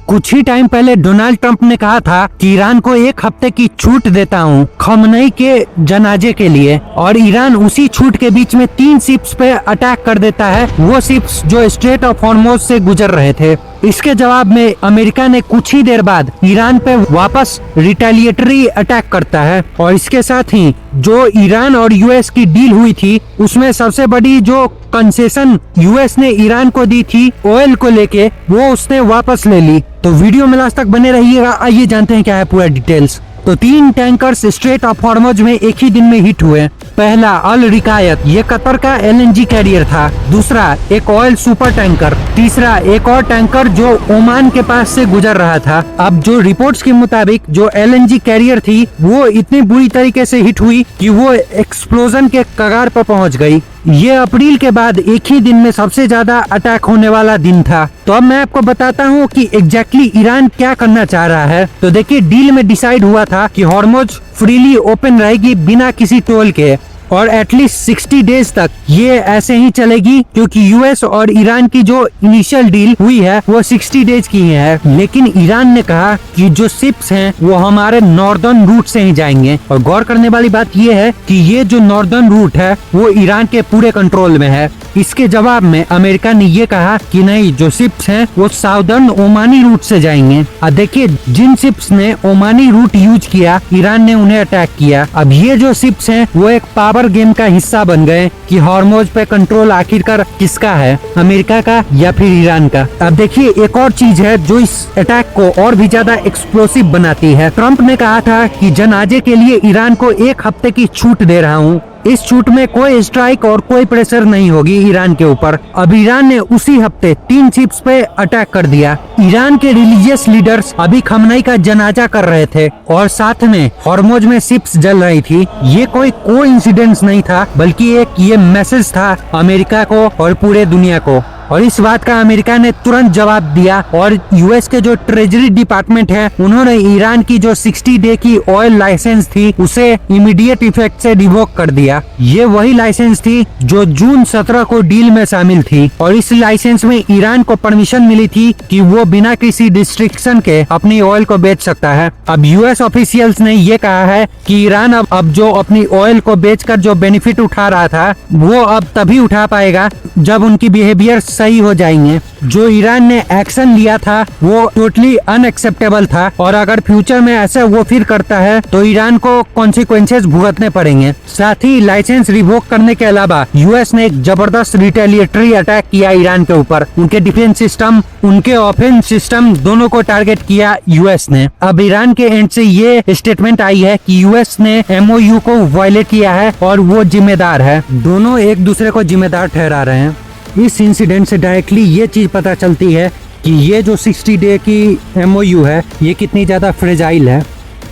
कुछ ही टाइम पहले Donald Trump ने कहा था कि ईरान को 1 हफ्ते की छूट देता हूं खमनई के जनाजे के लिए, और ईरान उसी छूट के बीच में 3 शिप्स पे अटैक कर देता है, वो शिप्स जो स्ट्रेट ऑफ हॉर्मुज से गुजर रहे थे। इसके जवाब में अमेरिका ने कुछ ही देर बाद ईरान पे वापस रिटेलिएटरी अटैक करता है, और इसके साथ ही जो ईरान और यूएस की डील हुई थी उसमें सबसे बड़ी जो कंसेशन यूएस ने ईरान को दी थी ऑयल को लेके, वो उसने वापस ले ली। तो वीडियो में लास्ट तक बने रहिएगा। आइए जानते हैं क्या है पूरा डिटेल्स। तो 3 टैंकर्स स्ट्रेट ऑफ हॉर्मुज में एक ही दिन में हिट हुए। पहला अल रिकायत, ये कतर का एलएनजी कैरियर था। दूसरा एक ऑयल सुपर टैंकर। तीसरा एक और टैंकर जो ओमान के पास से गुजर रहा था। अब जो रिपोर्ट्स के मुताबिक जो एलएनजी कैरियर थी वो इतनी बुरी तरीके से हिट हुई कि वो एक्सप्लोजन के कगार पर पहुंच गई। ये अप्रैल के बाद एक ही दिन में सबसे ज्यादा अटैक होने वाला दिन था। तो अब मैं आपको बताता हूँ कि एग्जैक्टली ईरान क्या करना चाह रहा है। तो देखिए, डील में डिसाइड हुआ था कि हॉर्मुज फ्रीली ओपन रहेगी बिना किसी टोल के, और एटलीस्ट 60 डेज तक ये ऐसे ही चलेगी, क्योंकि यूएस और ईरान की जो इनिशियल डील हुई है वो 60 डेज की है। लेकिन ईरान ने कहा कि जो शिप्स हैं वो हमारे नॉर्दर्न रूट से ही जाएंगे, और गौर करने वाली बात ये है कि ये जो नॉर्दर्न रूट है वो ईरान के पूरे कंट्रोल में है। इसके जवाब में अमेरिका ने ये कहा कि नहीं, जो शिप्स हैं वो साउदर्न ओमानी रूट से जाएंगे। अब देखिए, जिन शिप्स ने ओमानी रूट यूज किया ईरान ने उन्हें अटैक किया। अब ये जो शिप्स हैं वो एक पावर गेम का हिस्सा बन गए कि हॉर्मुज पे कंट्रोल आखिरकार किसका है, अमेरिका का या फिर ईरान का। अब देखिए, एक और चीज है जो इस अटैक को और भी ज्यादा एक्सप्लोसिव बनाती है। ट्रंप ने कहा था कि जनाजे के लिए ईरान को 1 हफ्ते की छूट दे रहा हूँ। इस छूट में कोई स्ट्राइक और कोई प्रेशर नहीं होगी ईरान के ऊपर। अब ईरान ने उसी हफ्ते 3 शिप्स पे अटैक कर दिया। ईरान के रिलीजियस लीडर्स अभी खमनई का जनाजा कर रहे थे, और साथ में हॉर्मुज में शिप्स जल रही थी। ये कोई कोइंसिडेंस नहीं था, बल्कि एक ये मैसेज था अमेरिका को और पूरे दुनिया को। और इस बात का अमेरिका ने तुरंत जवाब दिया, और यूएस के जो ट्रेजरी डिपार्टमेंट है उन्होंने ईरान की जो 60 डे की ऑयल लाइसेंस थी उसे इमीडिएट इफेक्ट से रिवोक कर दिया। ये वही लाइसेंस थी जो जून 17 को डील में शामिल थी, और इस लाइसेंस में ईरान को परमिशन मिली थी कि वो बिना किसी रिस्ट्रिक्शन के अपनी ऑयल को बेच सकता है। अब यूएस ऑफिशियल्स ने ये कहा है कि ईरान अब जो अपनी ऑयल को बेचकर जो बेनिफिट उठा रहा था वो अब तभी उठा पाएगा जब उनकी बिहेवियर सही हो जाएंगे। जो ईरान ने एक्शन लिया था वो टोटली अनएक्सेप्टेबल था, और अगर फ्यूचर में ऐसा वो फिर करता है तो ईरान को कॉन्सिक्वेंसेस भुगतने पड़ेंगे। साथ ही लाइसेंस रिवोक करने के अलावा यूएस ने एक जबरदस्त रिटेलिएटरी अटैक किया ईरान के ऊपर। उनके डिफेंस सिस्टम, उनके ऑफेंस सिस्टम दोनों को टारगेट किया यूएस ने। अब ईरान के एंड से ये स्टेटमेंट आई है कि यूएस ने एमओयू को वायलेट किया है और वो जिम्मेदार है। दोनों एक दूसरे को जिम्मेदार ठहरा रहे हैं। इस इंसिडेंट से डायरेक्टली ये चीज पता चलती है कि ये जो 60 डे की एमओयू है ये कितनी ज्यादा फ्रेजाइल है।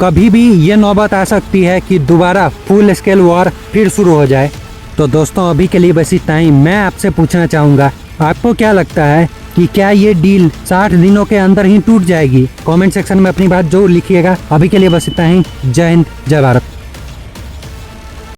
कभी भी ये नौबत आ सकती है कि दोबारा फुल स्केल वॉर फिर शुरू हो जाए। तो दोस्तों, अभी के लिए बस इतना ही। मैं आपसे पूछना चाहूँगा, आपको क्या लगता है कि क्या ये डील 60 दिनों के अंदर ही टूट जाएगी? कमेंट सेक्शन में अपनी बात जरूर लिखिएगा। अभी के लिए बस इतना ही। जय हिंद, जय भारत।